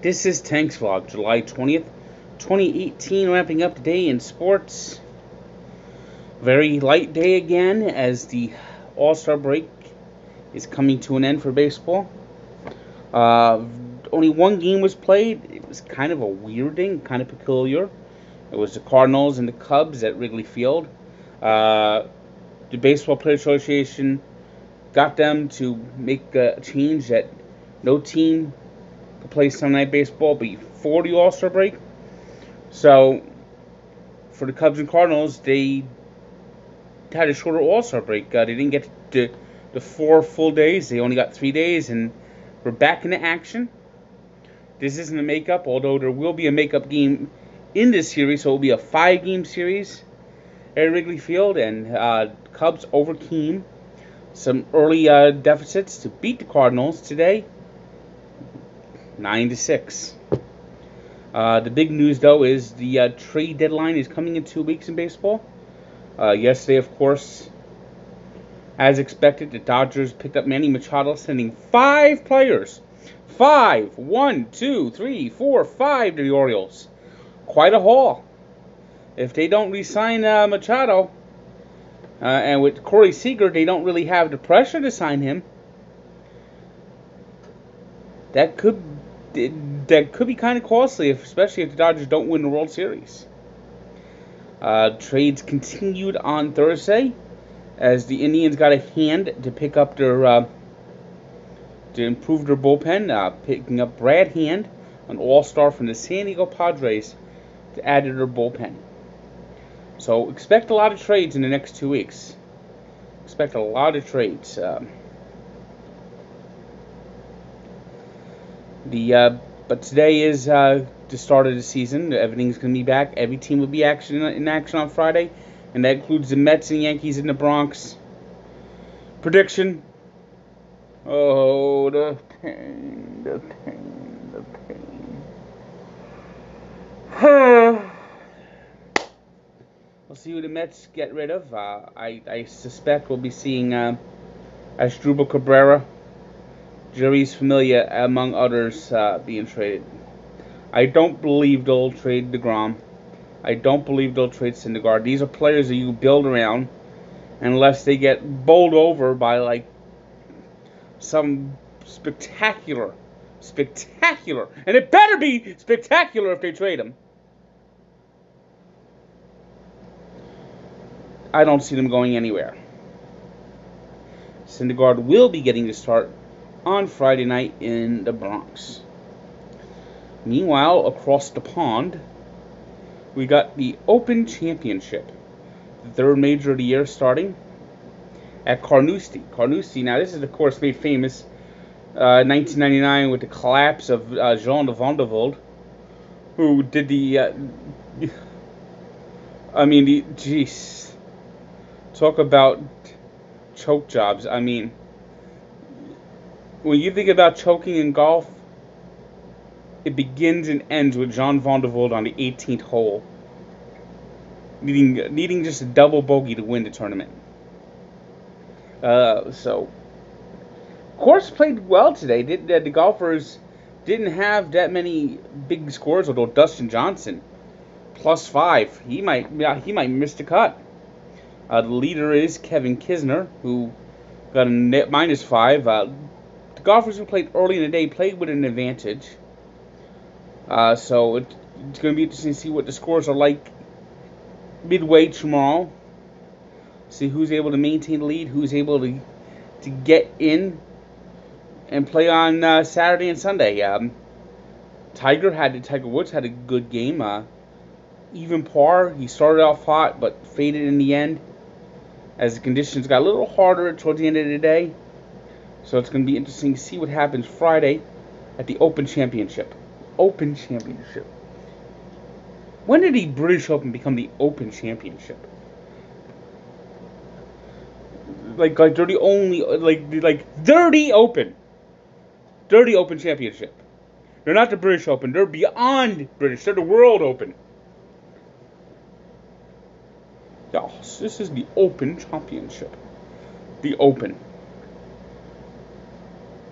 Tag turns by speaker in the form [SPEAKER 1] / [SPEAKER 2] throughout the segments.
[SPEAKER 1] This is Tanks Vlog, July 20th, 2018, wrapping up today in sports. Very light day again as the All-Star break is coming to an end for baseball. Only one game was played. It was kind of a weird thing, kind of peculiar. It was the Cardinals and the Cubs at Wrigley Field. The Baseball Players Association got them to make a change that no team could play Sunday Night Baseball before the All-Star break. So, for the Cubs and Cardinals, they had a shorter All-Star break. They didn't get the 4 full days. They only got 3 days, and we're back into action. This isn't a makeup, although there will be a makeup game in this series, so it will be a 5-game series at Wrigley Field, and Cubs overcame some early deficits to beat the Cardinals today, 9-6. The big news, though, is the trade deadline is coming in 2 weeks in baseball. Yesterday, of course, as expected, the Dodgers picked up Manny Machado, sending 5 players. 5, 1, 2, 3, 4, 5 to the Orioles. Quite a haul. If they don't re-sign Machado, and with Corey Seager, they don't really have the pressure to sign him. That could be kind of costly, especially if the Dodgers don't win the World Series. Trades continued on Thursday as the Indians got a hand to pick up their to improve their bullpen, picking up Brad Hand, an all-star from the San Diego Padres, to add to their bullpen. So expect a lot of trades in the next 2 weeks. Expect a lot of trades. But today is the start of the season. Everything's going to be back. Every team will be in action on Friday, and that includes the Mets and Yankees in the Bronx. Prediction. Oh, the pain, the pain, the pain. We'll see who the Mets get rid of. I suspect we'll be seeing Asdrubal Cabrera, Jeurys Familia, among others, being traded. I don't believe they'll trade DeGrom. I don't believe they'll trade Syndergaard. These are players that you build around unless they get bowled over by, like, some spectacular, and it better be spectacular if they trade them. I don't see them going anywhere. Syndergaard will be getting the start on Friday night in the Bronx. Meanwhile, across the pond, we got the Open Championship, the 3rd major of the year, starting at Carnoustie. Carnoustie, now this is, of course, made famous 1999 with the collapse of Jean de Vondervold, who did jeez. Talk about choke jobs. I mean, when you think about choking in golf, it begins and ends with Jean Vondervold on the 18th hole, needing just a double bogey to win the tournament. So, course played well today. The golfers didn't have that many big scores, although Dustin Johnson, +5. He might miss the cut. The leader is Kevin Kisner, who got a net -5. The golfers who played early in the day played with an advantage. So it's going to be interesting to see what the scores are like midway tomorrow. See who's able to maintain the lead, who's able to get in and play on Saturday and Sunday. Tiger Woods had a good game. Even par. He started off hot, but faded in the end as the conditions got a little harder towards the end of the day. So it's going to be interesting to see what happens Friday at the Open Championship. Open Championship. When did the British Open become the Open Championship? Like they're the only they're the Open. They're the Open Championship. They're not the British Open. They're beyond British. They're the World Open. Yes, this is the Open Championship. The Open.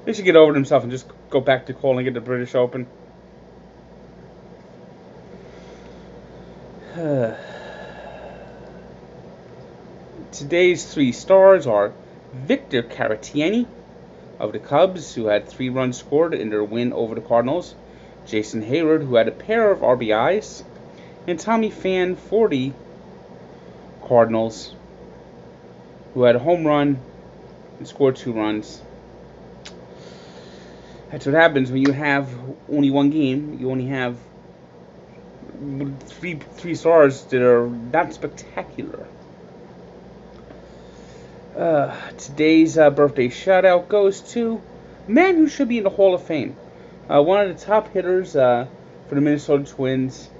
[SPEAKER 1] They should get over themselves and just go back to calling it the British Open. Today's 3 stars are Victor Caratini of the Cubs, who had 3 runs scored in their win over the Cardinals, Jason Heyward, who had a pair of RBIs, and Tommy Pham for the Cardinals, who had a home run and scored 2 runs. That's what happens when you have only one game. You only have three stars that are not spectacular. Today's birthday shout-out goes to a man who should be in the Hall of Fame. One of the top hitters for the Minnesota Twins.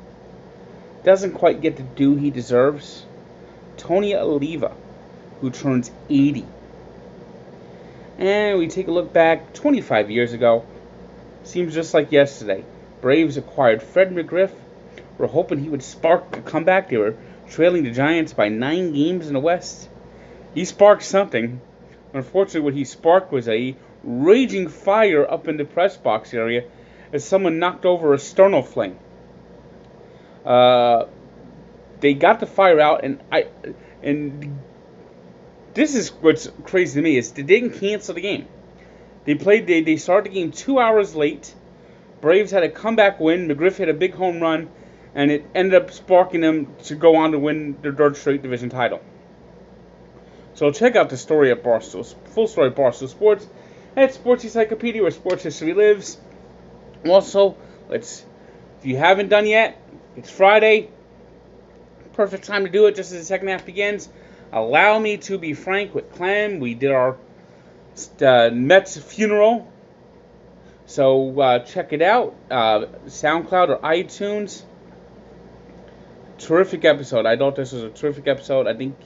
[SPEAKER 1] Doesn't quite get the due he deserves. Tony Oliva, who turns 80. And we take a look back 25 years ago. Seems just like yesterday. Braves acquired Fred McGriff. We're hoping he would spark a comeback. They were trailing the Giants by 9 games in the West. He sparked something. Unfortunately, what he sparked was a raging fire up in the press box area as someone knocked over a sternoflame. They got the fire out, and this is what's crazy to me, is they didn't cancel the game. They started the game 2 hours late. Braves had a comeback win. McGriff hit a big home run, and it ended up sparking them to go on to win their 3rd straight division title. So check out the story at Barstool, full story at Barstool Sports, at Sports Encyclopedia, where sports history lives. Also, if you haven't done yet, it's Friday. Perfect time to do it just as the second half begins. Allow me to be frank with Clem. We did our Mets funeral. So check it out. SoundCloud or iTunes. Terrific episode. I thought this was a terrific episode. I think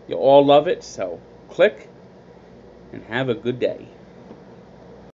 [SPEAKER 1] you'll all love it. So click and have a good day.